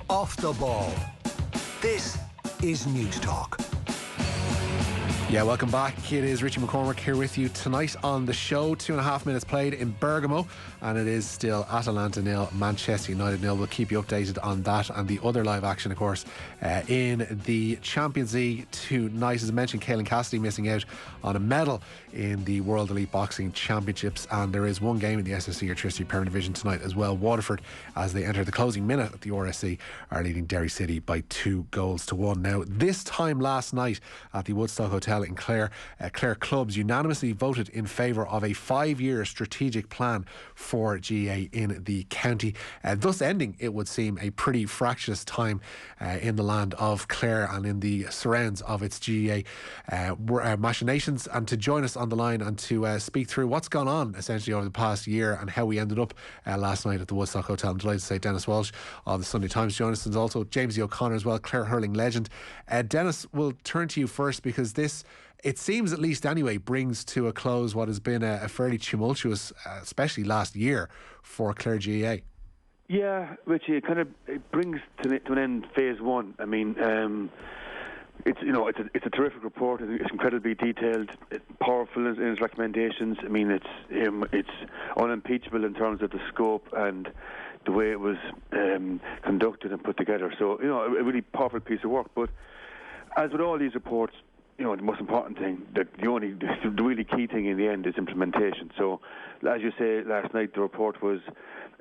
off the ball. This is News Talk. Yeah, welcome back. It is Richie McCormack here with you tonight on the show. 2.5 minutes played in Bergamo, and it is still Atalanta 0, Manchester United 0. We'll keep you updated on that and the other live action, of course, in the Champions League tonight. As I mentioned, Caelan Cassidy missing out on a medal in the World Elite Boxing Championships, and there is one game in the SSE Electricity Premier Division tonight as well. Waterford, as they enter the closing minute at the RSC, are leading Derry City by 2-1. Now, this time last night at the Woodstock Hotel in Clare, Clare clubs unanimously voted in favour of a 5-year strategic plan for GAA in the county, thus ending, it would seem, a pretty fractious time in the land of Clare and in the surrounds of its GAA machinations. And to join us on the line and to speak through what's gone on essentially over the past year and how we ended up last night at the Woodstock Hotel, I'm delighted to say Denis Walsh of the Sunday Times joins us, and also Jamesie O'Connor as well, Clare hurling legend. Denis, we'll turn to you first, because this, it seems at least anyway, brings to a close what has been a fairly tumultuous, especially last year, for Clare GAA. Yeah, Richie, it brings to an end phase one. I mean, it's a terrific report. It's incredibly detailed, powerful in its recommendations. I mean, it's unimpeachable in terms of the scope and the way it was conducted and put together. So, a really powerful piece of work. But as with all these reports, the most important thing, the really key thing in the end is implementation. So, as you say, last night the report was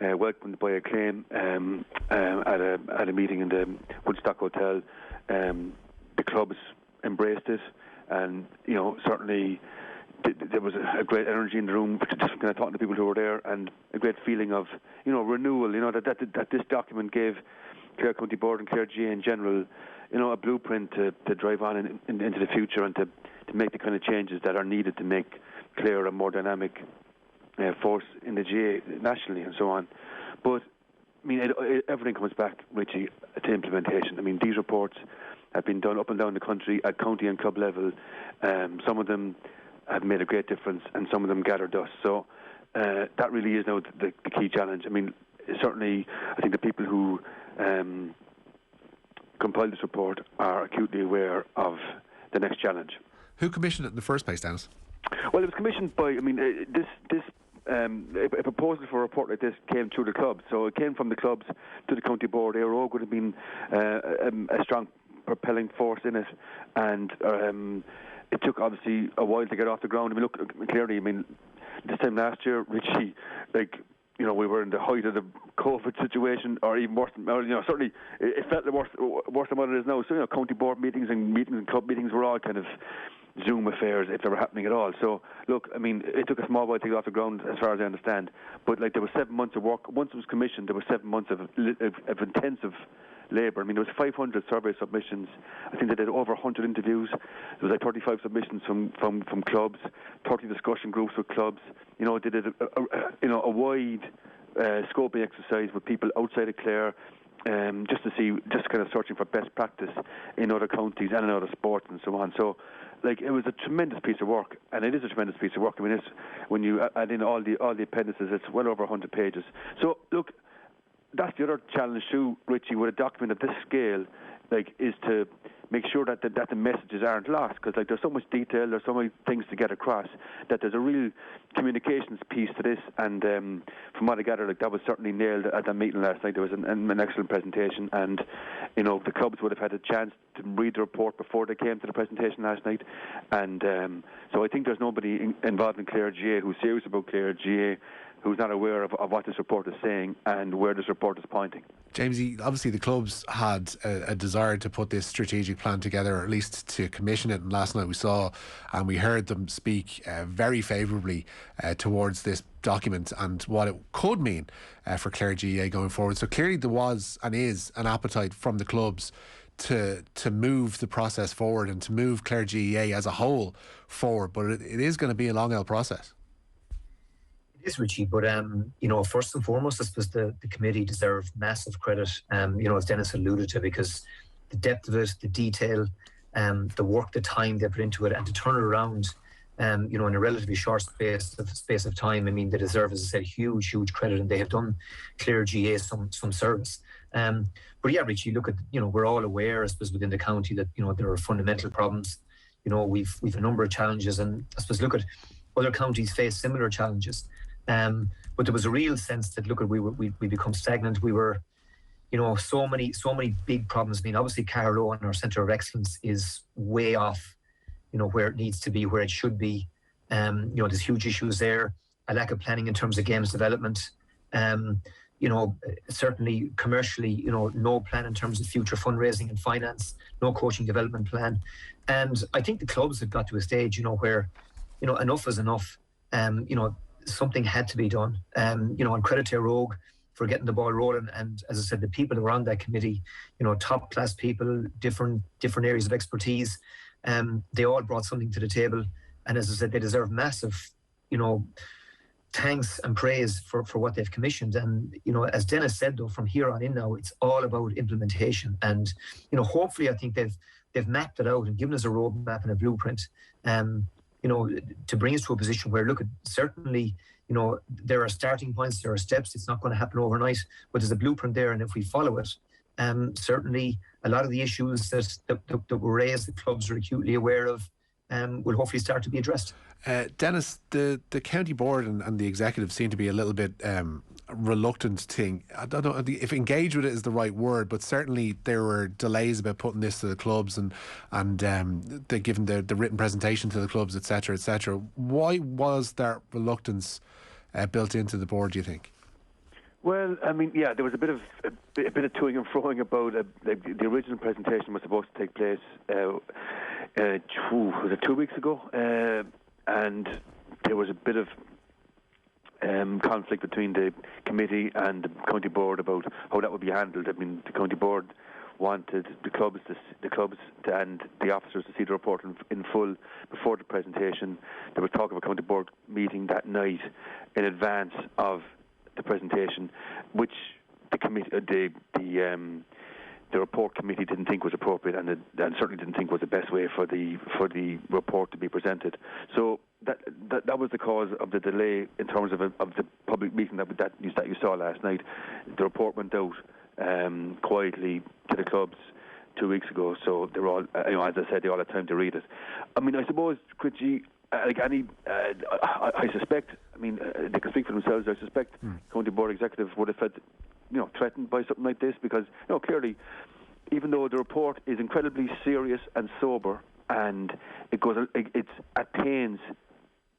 welcomed by acclaim at a meeting in the Woodstock Hotel. The clubs embraced it, and certainly there was a great energy in the room, just kind of talking to people who were there, and a great feeling of renewal. That this document gave Clare County Board and Clare GAA in general, a blueprint to drive on into the future and to make the kind of changes that are needed to make Clare a more dynamic force in the GAA nationally and so on. But I mean, everything comes back, Richie, to implementation. I mean, these reports have been done up and down the country at county and club level. Some of them have made a great difference, and some of them gather dust. So that really is now the key challenge. I mean, certainly, I think the people who compiled this report are acutely aware of the next challenge. Who commissioned it in the first place, Denis? Well, it was commissioned by, a proposal for a report like this came through the clubs. So it came from the clubs to the county board. ARO would have been a strong propelling force in it, and it took obviously a while to get off the ground. I mean, look, clearly, this time last year, Richie, we were in the height of the COVID situation, or even worse. Certainly, it felt worse than what it is now. So, county board meetings and club meetings were all kind of Zoom affairs, if they were happening at all. So, look, I mean, it took a small while to get off the ground, as far as I understand. But there was 7 months of work. Once it was commissioned, there were 7 months of intensive labour. I mean, there was 500 survey submissions. I think they did over 100 interviews. There was 35 submissions from clubs, 30 discussion groups with clubs. They did a wide scoping exercise with people outside of Clare, just kind of searching for best practice in other counties and in other sports and so on. So, it was a tremendous piece of work, and it is a tremendous piece of work. I mean, when you add in all the appendices, it's well over 100 pages. So, look, that's the other challenge too, Richie, with a document of this scale, is to make sure that the messages aren't lost, because there's so much detail, there's so many things to get across, that there's a real communications piece to this. And from what I gather, that was certainly nailed at that meeting last night. There was an excellent presentation, and the clubs would have had a chance to read the report before they came to the presentation last night. And so I think there's nobody involved in Clare GAA who's serious about Clare GAA who's not aware of what this report is saying and where this report is pointing. Jamesy, obviously the clubs had a desire to put this strategic plan together, or at least to commission it, and last night we saw and we heard them speak very favourably towards this document and what it could mean for Clare GAA going forward. So clearly there was and is an appetite from the clubs to move the process forward and to move Clare GAA as a whole forward, but it is going to be a long old process. It is, Richie, but first and foremost, I suppose the committee deserve massive credit, as Denis alluded to, because the depth of it, the detail, the work, the time they put into it, and to turn it around, in a relatively short space of time. I mean, they deserve, as I said, huge credit, and they have done Clare GAA some service. But yeah, Richie, look at, we're all aware, I suppose, within the county that, there are fundamental problems. We've a number of challenges, and I suppose look at other counties face similar challenges. But there was a real sense that we become stagnant. We were, so many big problems. I mean, obviously Carlow and our Centre of Excellence is way off, where it needs to be, where it should be. There's huge issues there. A lack of planning in terms of games development. Certainly commercially, no plan in terms of future fundraising and finance, no coaching development plan. And I think the clubs have got to a stage, where, enough is enough. Something had to be done. And credit to Rogue for getting the ball rolling. And as I said, the people who are on that committee, top class people, different areas of expertise, they all brought something to the table. And as I said, they deserve massive, thanks and praise for what they've commissioned. And, as Denis said, though, from here on in now, it's all about implementation. And, hopefully I think they've mapped it out and given us a roadmap and a blueprint, to bring us to a position where, look, certainly, there are starting points, there are steps. It's not going to happen overnight, but there's a blueprint there. And if we follow it, certainly a lot of the issues that were raised, the clubs are acutely aware of, will hopefully start to be addressed. Denis, the county board and the executive seem to be a little bit reluctant thing. I don't know if engage with it is the right word, but certainly there were delays about putting this to the clubs and they given the written presentation to the clubs, etc., etc. Why was that reluctance built into the board, do you think? Well, I mean, yeah, there was a bit of toing and froing about the original presentation was supposed to take place. Was it 2 weeks ago? And there was a bit of conflict between the committee and the county board about how that would be handled. I mean, the county board wanted the clubs and the officers to see the report in full before the presentation. There was talk of a county board meeting that night in advance of the presentation, which the committee, the report committee didn't think was appropriate, and certainly didn't think was the best way for the report to be presented. So that was the cause of the delay in terms of the public meeting that you saw last night. The report went out quietly to the clubs 2 weeks ago, so they're all, as I said, they all had time to read it. I mean, I suppose, Richie, I suspect. I mean, they can speak for themselves. I suspect county board executive would have felt, threatened by something like this, because, clearly, even though the report is incredibly serious and sober, and it's at pains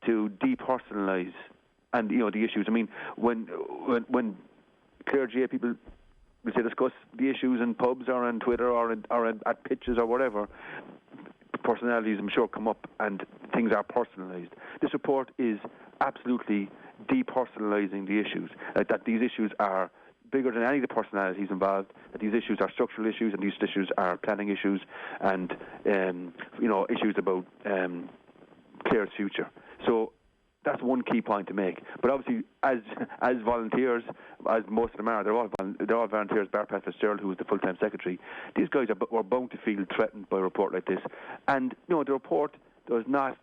to depersonalise and the issues. I mean, when Clare GAA people will say discuss the issues in pubs or on Twitter or at pitches or whatever, personalities, I'm sure, come up and things are personalised. This report is absolutely depersonalising the issues. That these issues are bigger than any of the personalities involved. That these issues are structural issues, and these issues are planning issues, and issues about Clare's future. So that's one key point to make. But obviously, as volunteers, as most of them are, they're all volunteers. Bar Pat Fitzgerald, who is the full-time secretary, these guys were bound to feel threatened by a report like this. And the report does not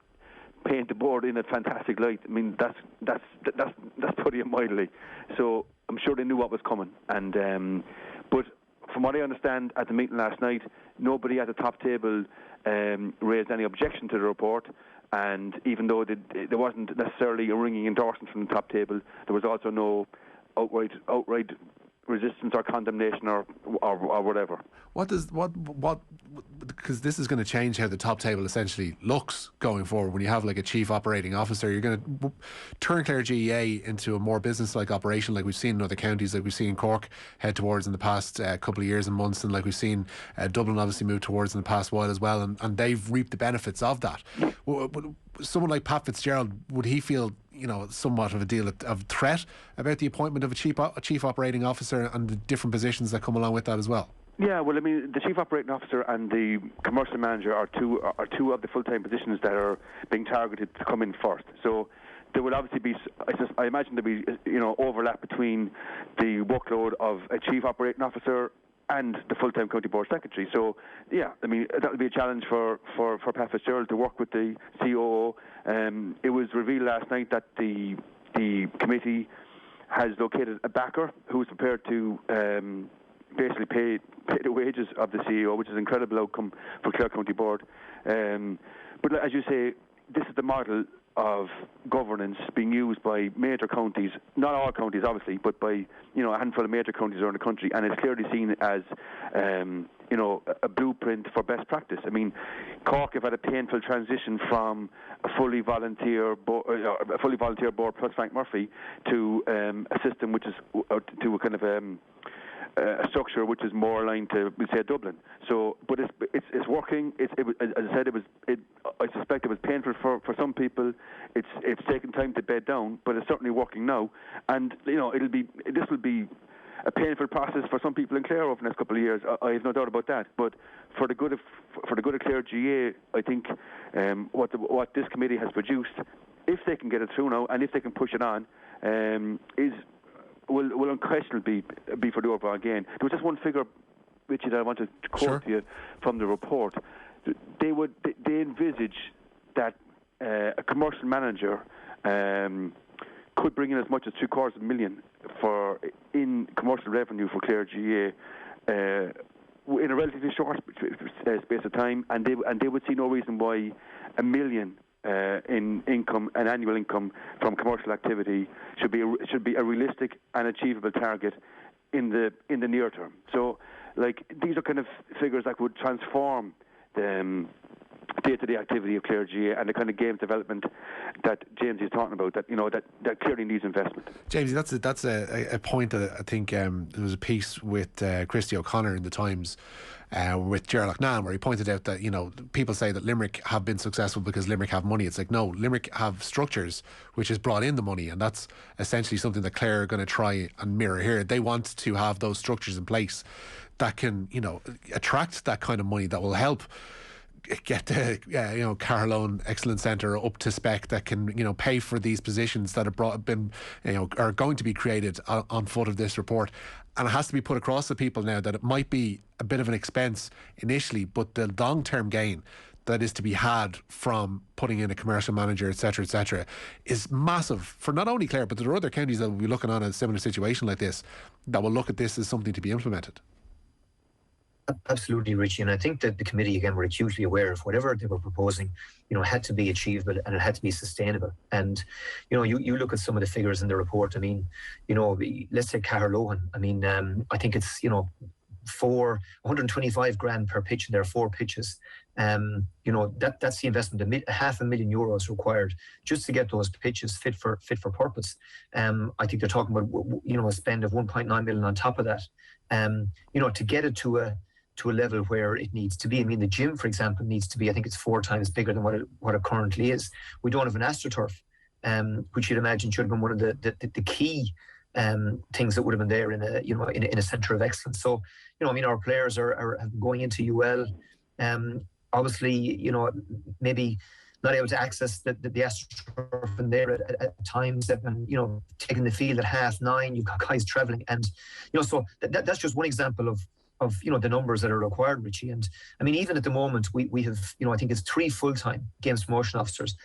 paint the board in a fantastic light. I mean, that's putting it mildly. So I'm sure they knew what was coming. And but from what I understand at the meeting last night, nobody at the top table raised any objection to the report. And even though there wasn't necessarily a ringing endorsement from the top table, there was also no outright resistance or condemnation or whatever. Because this is going to change how the top table essentially looks going forward. When you have like a chief operating officer, you're going to turn Clare GAA into a more business-like operation, like we've seen in other counties, like we've seen Cork head towards in the past couple of years and months, and like we've seen Dublin obviously move towards in the past while as well, and they've reaped the benefits of that. Someone like Pat Fitzgerald, would he feel somewhat of a deal of threat about the appointment of a chief operating officer and the different positions that come along with that as well? Yeah, well, I mean, the chief operating officer and the commercial manager are two of the full-time positions that are being targeted to come in first. So there will obviously be, I imagine there'll be overlap between the workload of a chief operating officer and the full-time county board secretary. So yeah, I mean, that will be a challenge for Pat Fitzgerald to work with the COO. It was revealed last night that the committee has located a backer who is prepared to basically pay the wages of the CEO, which is an incredible outcome for Clare County Board. But as you say, this is the model of governance being used by major counties, not all counties obviously, but by a handful of major counties around the country, and it's clearly seen as a blueprint for best practice. I mean, Cork have had a painful transition from a fully volunteer board plus Frank Murphy to a system which is to a kind of a structure which is more aligned to, we say, Dublin. So, but it's working. As I said, I suspect it was painful for some people. It's taken time to bed down, but it's certainly working now. And this will be a painful process for some people in Clare over the next couple of years. I have no doubt about that. But for the good of Clare GAA, I think what this committee has produced, if they can get it through now and if they can push it on, will unquestionably be for the overall gain. There was just one figure, Richie, that I wanted to quote to you from the report. They envisage that a commercial manager could bring in as much as $750,000 in commercial revenue for Clare GAA in a relatively short space of time, and they would see no reason why $1 million in income, an annual income from commercial activity should be a realistic and achievable target in the near term. So, these are kind of figures that would transform the day-to-day activity of Clare GAA and the kind of game development that James is talking about. That clearly needs investment. James, that's a point that I think there was a piece with Christy O'Connor in the Times. With Gerald Nan, where he pointed out that people say that Limerick have been successful because Limerick have money. It's like, no, Limerick have structures which has brought in the money, and that's essentially something that Clare are going to try and mirror here. They want to have those structures in place that can attract that kind of money that will help get the Carlown Excellence Centre up to spec, that can pay for these positions that are going to be created on foot of this report. And it has to be put across to people now that it might be a bit of an expense initially, but the long-term gain that is to be had from putting in a commercial manager, etc., is massive for not only Clare, but there are other counties that will be looking on a similar situation like this that will look at this as something to be implemented. Absolutely, Richie. And I think that the committee, again, were acutely aware of whatever they were proposing, had to be achievable and it had to be sustainable. And, you look at some of the figures in the report. I mean, let's say Carlowan. I mean, I think it's, $125,000 per pitch, and there are 4 pitches. That's the investment. €500,000 required just to get those pitches fit for purpose. I think they're talking about a spend of 1.9 million on top of that. To get it to a level where it needs to be. I mean, the gym, for example, needs to be, I think it's 4 times bigger than what it currently is. We don't have an AstroTurf, which you'd imagine should have been one of the key things that would have been there in a centre of excellence. So, our players are going into UL. Obviously, maybe not able to access the AstroTurf in there at times. They've been, taking the field at 9:30. You've got guys travelling, and so that's just one example of the numbers that are required, Richie. And I mean, even at the moment, we have I think it's 3 full-time games promotion officers.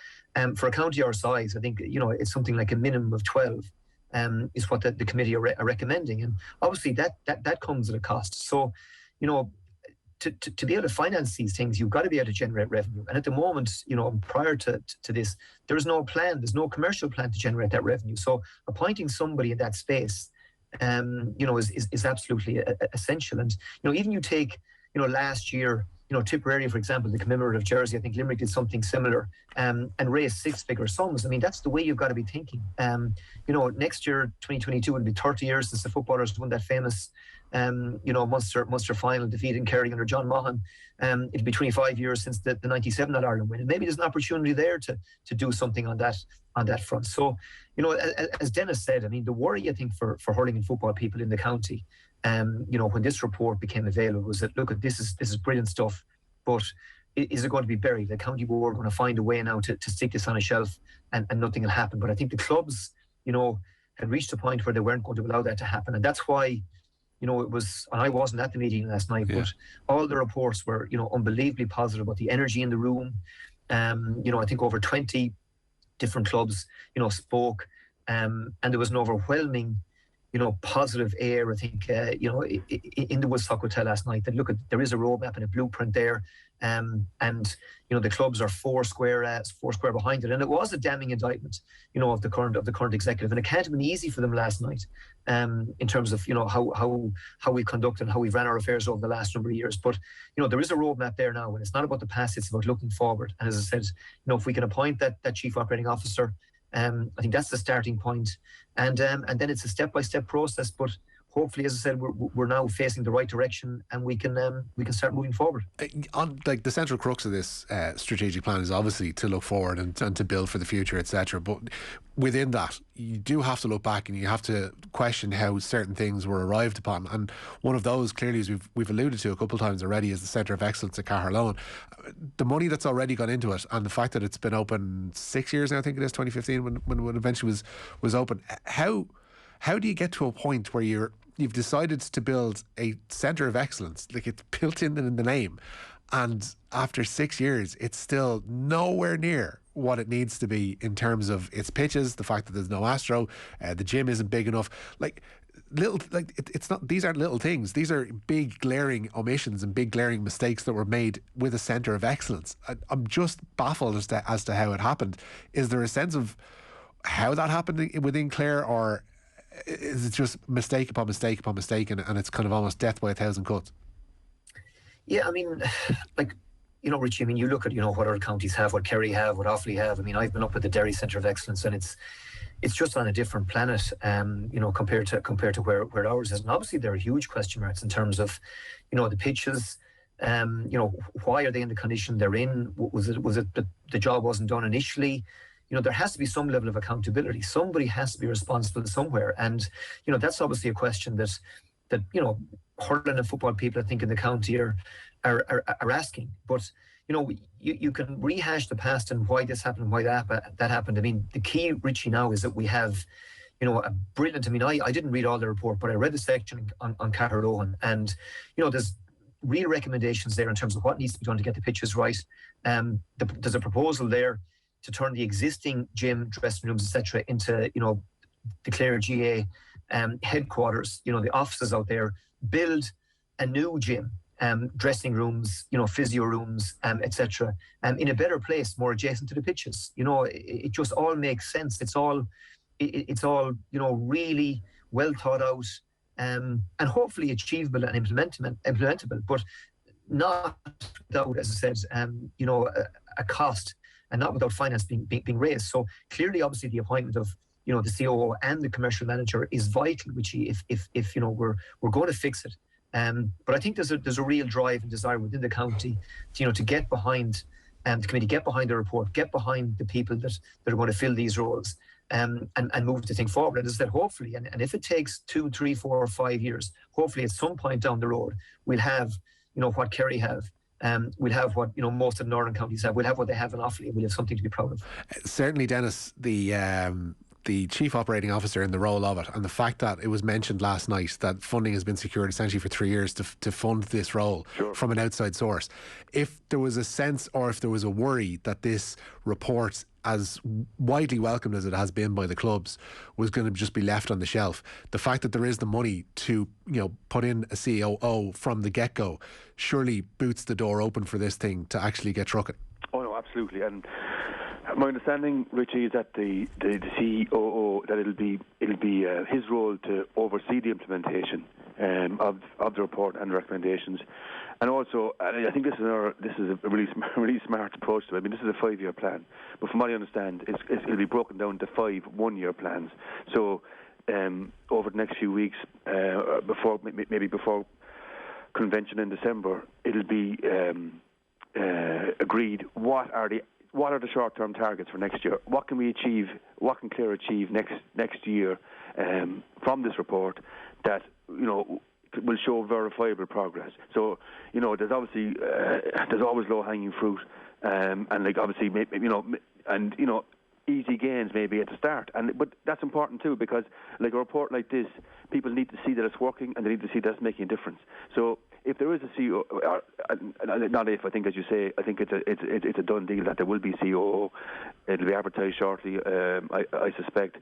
For a county our size, I think it's something like a minimum of 12. Is what the committee are recommending, and obviously that comes at a cost. So, to be able to finance these things, you've got to be able to generate revenue. And at the moment, prior to this, there is no plan. There's no commercial plan to generate that revenue. So, appointing somebody in that space, is absolutely essential. And even you take, last year, Tipperary, for example, the commemorative jersey, I think Limerick did something similar, and raised 6-figure sums. I mean, that's the way you've got to be thinking. Next year, 2022, will be 30 years since the footballers won that famous, Munster final defeat in Kerry under John Maughan. It'll be 25 years since the 97 All-Ireland win. And maybe there's an opportunity there to do something on that front. So, as Denis said, I mean, the worry, I think, for hurling and football people in the county, when this report became available, was that, look, this is brilliant stuff, but is it going to be buried? The county board are going to find a way now to stick this on a shelf and nothing will happen. But I think the clubs, had reached a point where they weren't going to allow that to happen. And that's why, it was, and I wasn't at the meeting last night, but all the reports were, unbelievably positive about the energy in the room. I think over 20 different clubs, spoke, and there was an overwhelming positive air. I think, in the Woodstock Hotel last night, that look, there is a roadmap and a blueprint there, and the clubs are four square behind it, and it was a damning indictment, of the current executive, and it can't have been easy for them last night, in terms of how we conduct and how we've ran our affairs over the last number of years. But there is a roadmap there now, and it's not about the past; it's about looking forward. And as I said, if we can appoint that chief operating officer, I think that's the starting point, and then it's a step-by-step process. But hopefully, as I said, we're now facing the right direction, and we can start moving forward. On the central crux of this strategic plan is obviously to look forward and to build for the future, etc. But within that, you do have to look back and you have to question how certain things were arrived upon. And one of those, clearly, as we've alluded to a couple of times already, is the Centre of Excellence at Caherlone. The money that's already gone into it, and the fact that it's been open 6 years now, I think it is 2015 when it eventually was open. How do you get to a point where you've decided to build a centre of excellence, like it's built in the name, and after 6 years it's still nowhere near what it needs to be in terms of its pitches, the fact that there's no Astro, the gym isn't big enough, it's not, these aren't little things, these are big glaring omissions and big glaring mistakes that were made with a centre of excellence. I'm just baffled as to how it happened. Is there a sense of how that happened within Clare, or is it just mistake upon mistake upon mistake, and it's kind of almost death by a thousand cuts? Yeah, I mean, Richie, I mean, you look at, what other counties have, what Kerry have, what Offaly have. I mean, I've been up at the Derry Centre of Excellence, and it's just on a different planet, compared to where ours is. And obviously there are huge question marks in terms of, the pitches, why are they in the condition they're in? Was it that the job wasn't done initially? There has to be some level of accountability. Somebody has to be responsible somewhere. And, that's obviously a question that hurling and football people, I think, in the county are asking. But, you can rehash the past and why this happened and why that happened. I mean, the key, Richie, now is that we have, a brilliant, I mean, I didn't read all the report, but I read the section on Caherlone, and, there's real recommendations there in terms of what needs to be done to get the pitches right. There's a proposal there to turn the existing gym, dressing rooms, etc., into, the Clare GAA headquarters, the offices out there, build a new gym, dressing rooms, physio rooms, etc., in a better place, more adjacent to the pitches. It just all makes sense. It's all really well thought out, and hopefully achievable and implementable, but not without, as I said, a cost, and not without finance being raised. So clearly, obviously, the appointment of the COO and the commercial manager is vital, which if we're going to fix it. But I think there's a real drive and desire within the county, to get behind the committee, get behind the report, get behind the people that are going to fill these roles, and move the thing forward. And as I said, hopefully, and if it takes 2, 3, 4 or 5 years, hopefully at some point down the road we'll have what Kerry have. We'll have what most of the northern counties have. We'll have what they have in Offaly. We'll have something to be proud of. Certainly, Denis, the chief operating officer in the role of it, and the fact that it was mentioned last night that funding has been secured essentially for 3 years to fund this role. Sure. From an outside source. If there was a sense, or if there was a worry that this report, as widely welcomed as it has been by the clubs, was going to just be left on the shelf, the fact that there is the money to put in a COO from the get-go surely boots the door open for this thing to actually get trucking. Oh no, absolutely. And my understanding, Richie, is that the COO, that it'll be his role to oversee the implementation of the report and the recommendations. And also, I think this is a really smart approach to it. I mean, this is a 5-year plan, but from what I understand, it'll be broken down to 5 one-year plans. So over the next few weeks, before convention in December, it'll be agreed what are the short-term targets for next year. What can we achieve? What can Clare achieve next year from this report that will show verifiable progress? So there's obviously there's always low-hanging fruit, and obviously easy gains maybe at the start, but that's important too, because a report like this, people need to see that it's working and they need to see that it's making a difference. So if there is a CEO, not if, I think, as you say, I think it's a done deal that there will be COO. It'll be advertised shortly, I suspect,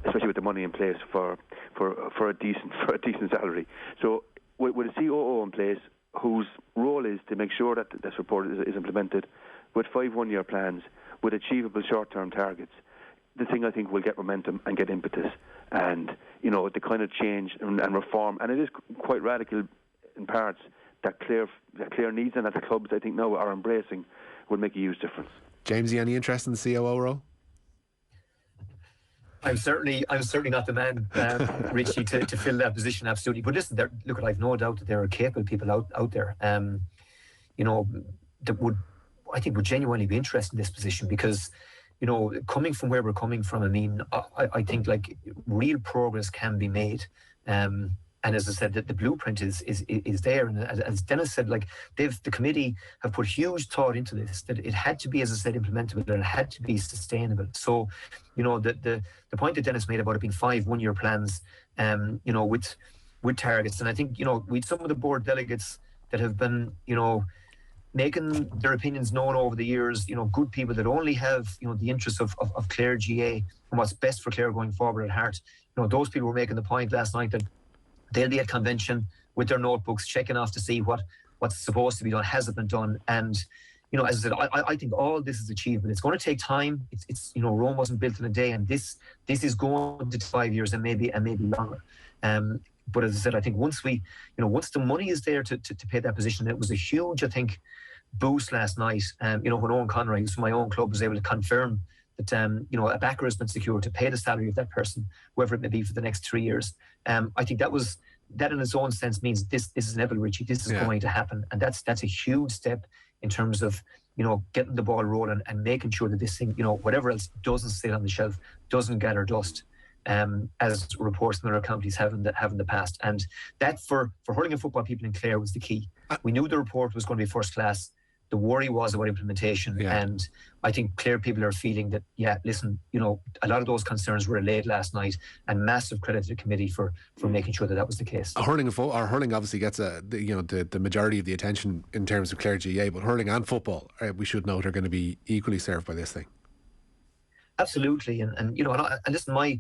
especially with the money in place for a decent salary. So with a COO in place, whose role is to make sure that this report is implemented with 5 one-year plans, with achievable short-term targets, the thing I think will get momentum and get impetus, and the kind of change and reform, and it is quite radical in parts that Clare needs and that the clubs I think now are embracing, will make a huge difference. Jamesy, any interest in the COO role? I'm certainly not the man, Richie, to fill that position. Absolutely, but listen, look, I've no doubt that there are capable people out there, that would genuinely be interested in this position, because coming from where we're coming from, I mean, I think like real progress can be made. And as I said, the blueprint is there. And as Denis said, like the committee have put huge thought into this, that it had to be, as I said, implementable, and it had to be sustainable. So, the point that Denis made about it being 5 one-year plans, with targets. And I think, with some of the board delegates that have been, making their opinions known over the years, good people that only have, the interests of Clare GAA and what's best for Clare going forward at heart. Those people were making the point last night that they'll be at convention with their notebooks, checking off to see what's supposed to be done, has it been done. And, as I said, I think all this is achievable. It's going to take time. It's Rome wasn't built in a day, and this is going to take 5 years and maybe longer. But as I said, I think once the money is there to pay that position, it was a huge, I think, boost last night. When Owen Conroy, who's from my own club, was able to confirm that a backer has been secured to pay the salary of that person, whoever it may be, for the next 3 years. I think that in its own sense means this is inevitable, Richie. This is going to happen, and that's a huge step in terms of getting the ball rolling and making sure that this thing, whatever else, doesn't sit on the shelf, doesn't gather dust, as reports in other counties have in the past. And that for hurling and football people in Clare was the key. We knew the report was going to be first class. The worry was about implementation, and I think Clare people are feeling that, listen, a lot of those concerns were allayed last night, and massive credit to the committee for making sure that was the case. Hurling obviously gets the majority of the attention in terms of Clare GAA, but hurling and football, we should note, are going to be equally served by this thing. Absolutely, and listen, my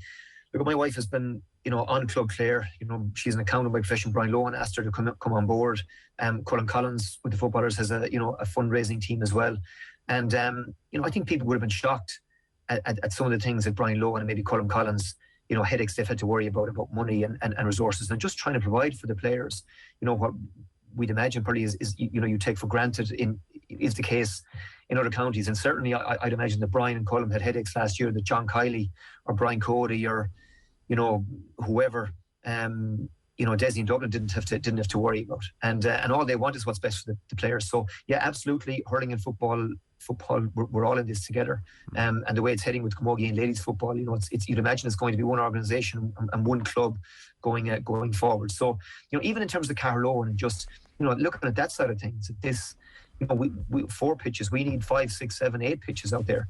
wife has been on Club Clare. She's an accountant by profession. Brian Lohan asked her to come on board. Colin Collins with the footballers has a fundraising team as well. And I think people would have been shocked at some of the things that Brian Lohan and maybe Colin Collins, headaches they've had to worry about money and resources, and just trying to provide for the players. What we'd imagine probably is you take for granted is the case in other counties. And certainly I'd imagine that Brian and Colin had headaches last year that John Kiley or Brian Cody or whoever, Desi in Dublin didn't have to worry about, and all they want is what's best for the players. So absolutely, hurling and football, we're all in this together, and the way it's heading with Camogie and ladies football, it's you'd imagine it's going to be one organisation and one club going forward. So even in terms of Carlow and just looking at that side of things, this. We 4 pitches. We need 5, 6, 7, 8 pitches out there.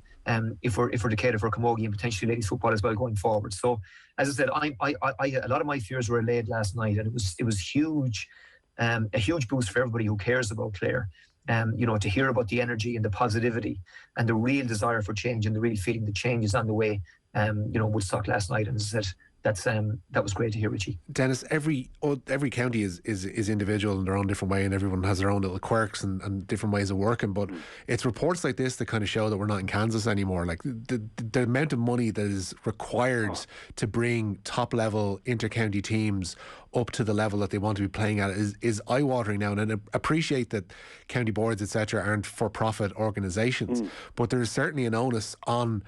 If we're to cater for Camogie and potentially ladies football as well going forward. So, as I said, I a lot of my fears were allayed last night, and it was huge, a huge boost for everybody who cares about Clare. To hear about the energy and the positivity and the real desire for change and the real feeling that change is on the way. Woodstock last night, and as I said, that was great to hear, Richie. Denis, every county is individual in their own different way, and everyone has their own little quirks and different ways of working, but it's reports like this that kind of show that we're not in Kansas anymore. Like the amount of money that is required to bring top level inter-county teams up to the level that they want to be playing at is eye-watering now. And I appreciate that county boards etc. aren't for-profit organisations, but there is certainly an onus on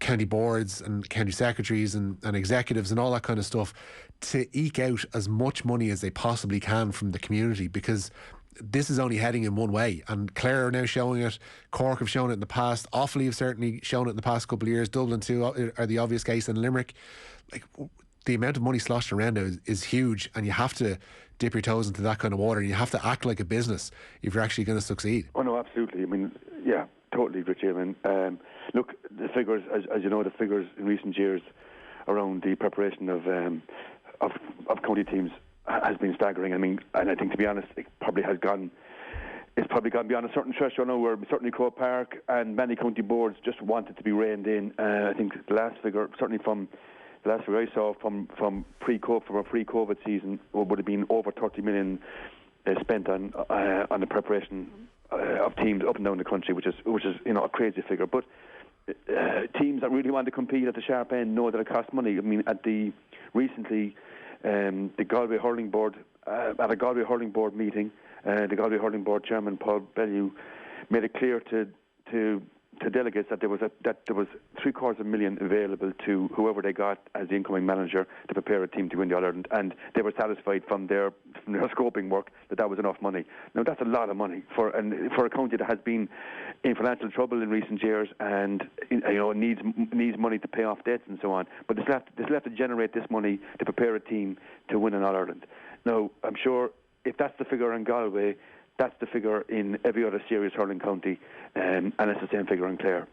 county boards and county secretaries and executives and all that kind of stuff to eke out as much money as they possibly can from the community, because this is only heading in one way, and Clare are now showing it, Cork have shown it in the past, Offaly have certainly shown it in the past couple of years, Dublin too are the obvious case, and Limerick. Like, the amount of money sloshed around now is huge, and you have to dip your toes into that kind of water, and you have to act like a business if you're actually going to succeed. Oh no, absolutely. I mean, totally, Richie. I mean, look, the figures, as you know, the figures in recent years around the preparation of county teams has been staggering. I mean, and I think, to be honest, it's probably gone beyond a certain threshold now, where certainly Croke Park and many county boards just wanted to be reined in. I think the last figure, certainly from the last figure I saw from a pre-COVID season, would have been over 30 million spent on the preparation of teams up and down the country, which is a crazy figure. But teams that really want to compete at the sharp end know that it costs money. I mean, recently, the Galway Hurling Board, at a Galway Hurling Board meeting, the Galway Hurling Board chairman Paul Bellew made it clear to delegates that there was $750,000 available to whoever they got as the incoming manager to prepare a team to win the All-Ireland, and they were satisfied from their scoping work that was enough money. Now, that's a lot of money for a county that has been in financial trouble in recent years, and needs money to pay off debts and so on. But they still have to generate this money to prepare a team to win an All-Ireland. Now, I'm sure if that's the figure in Galway, that's the figure in every other serious hurling county, and it's the same figure in Clare.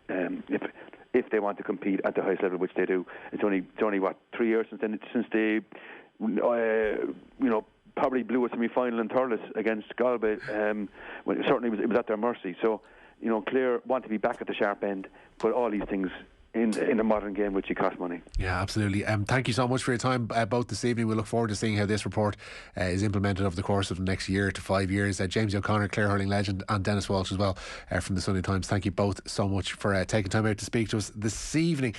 If they want to compete at the highest level, which they do, it's only what, 3 years since they probably blew a semi-final in Thurles against Galway. Certainly it was at their mercy. So Clare want to be back at the sharp end, but all these things in the modern game, which cost money. Yeah, absolutely. Thank you so much for your time both this evening. We look forward to seeing how this report is implemented over the course of the next year to 5 years. Jamesie O'Connor, Clare hurling legend, and Denis Walsh as well from the Sunday Times. Thank you both so much for taking time out to speak to us this evening.